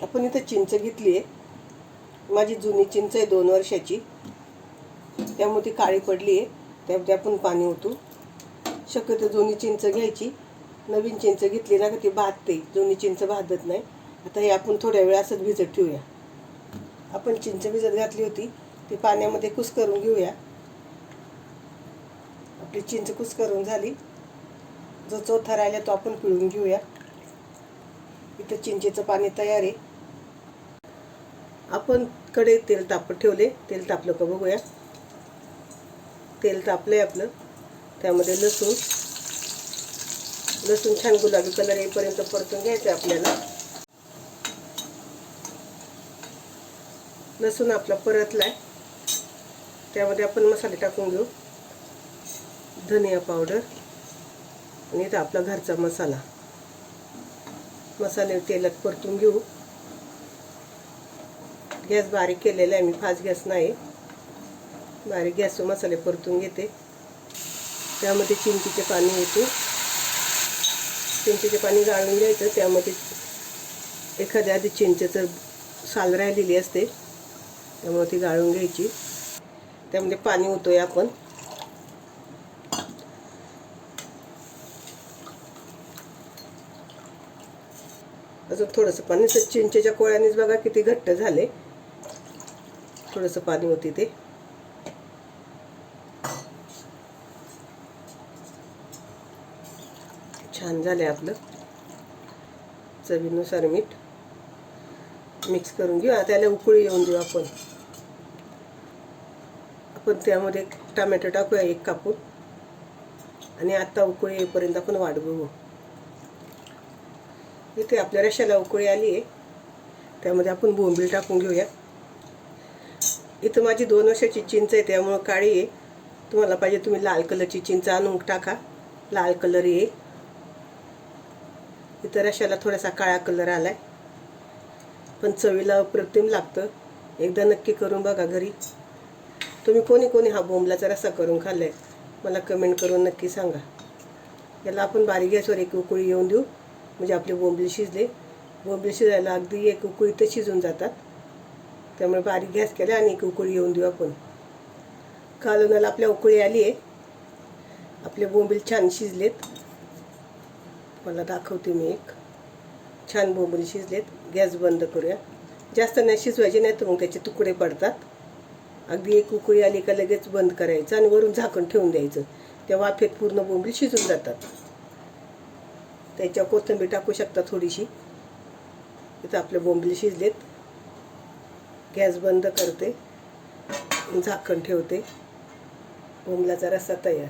आपण इथं चिंच घेतली आहे, माझी जुनी चिंच आहे 2 वर्षाची, त्यामुळे ती काळी पडली आहे. त्यामध्ये आपण पाणी ओतू. शक्यतो जुनी चिंच घ्यायची, नवीन चिंच घेतली ना का ती भाजते, जुनी चिंच भाजत नाही. आता हे आपण थोड्या वेळ असंच भिजत ठेवूया. आपण चिंच भिजत घातली होती ती पाण्यामध्ये कुस्करून घेऊया. आपली चिंच कुस्करून झाली, जो चौथा राहिला तो आपण पिळून घेऊया. इथं चिंचेचं पाणी तयार आहे. आपण कढईत तेल तापत ठेवले, तेल तापलं का बघूया. तेल तापलंय आपलं. त्यामध्ये लसूण छान गुलाबी कलर येईपर्यंत परतून घ्यायचं आपल्याला. लसूण आपला परतलाय, त्यामध्ये आपण मसाले टाकून घेऊ. धनिया पावडर आणि इथं आपला घरचा मसाले तेलात परतून घेऊ. गॅस बारीक केलेला आहे मी, फास्ट गॅस नाही, बारीक गॅसवर मसाले परतून घेते. त्यामध्ये चिंचेचे पाणी येते. चिंचेचे पाणी गाळून घ्यायचं. त्यामध्ये एखाद्या आधी चिंचेचं साल राहिलेली असते, त्यामुळे ती गाळून घ्यायची. त्यामध्ये पाणी ओतूया आपण. अजून थोडंसं पाणी, चिंचेच्या कोळ्यानेच बघा किती घट्ट झाले. थोडंसं पाणी होते ते. छान झाले आपलं. चवीनुसार मीठ मिक्स करून घेऊ. त्याला उकळी येऊन देऊ आपण. त्यामध्ये टोमॅटो टाकूया 1 कापून आणि आता उकळी येईपर्यंत आपण वाट बघू. इथे आपल्या रश्श्याला उकळी आली आहे, त्यामध्ये आपण बोंबील टाकून घेऊया. इथं माझी 2 वर्षाची चिंच आहे, त्यामुळे काळी आहे. तुम्हाला पाहिजे तुम्ही लाल कलरची चिंच आणून टाका, लाल कलर येईल. इथं रश्श्याला थोडासा काळा कलर आलाय, पण चवीला अप्रतिम लागतं. एकदा नक्की करून बघा घरी. तुम्ही कोणी हा बोंबलाचा रस्सा करून खाल्लाय मला कमेंट करून नक्की सांगा. याला आपण बारीक गॅसवर 1 उकळी येऊन देऊ, म्हणजे आपले बोंबील शिजले. बोंबील शिजायला अगदी 1 उकळीत शिजून जातात, त्यामुळे बारीक गॅस केला आणि 1 उकळी येऊन देऊ आपण. कालवणाला आपल्या उकळी आली आहे. आपले बोंबील छान शिजलेत. मला दाखवते मी एक. छान बोंबील शिजलेत. गॅस बंद करूया. जास्त नाही शिजवायचे, नाही तर मग त्याचे तुकडे पडतात. अगदी 1 उकळी आली का लगेच बंद करायचं आणि वरून झाकण ठेवून द्यायचं. त्या वाफेत पूर्ण बोंबील शिजून जातात. त्याच्यावर कोथिंबीर टाकू शकता थोडीशी. इथं आपले बोंबील शिजलेत. गॅस बंद करते, झाकण ठेवते. बोंबलाचा रस्सा तयार.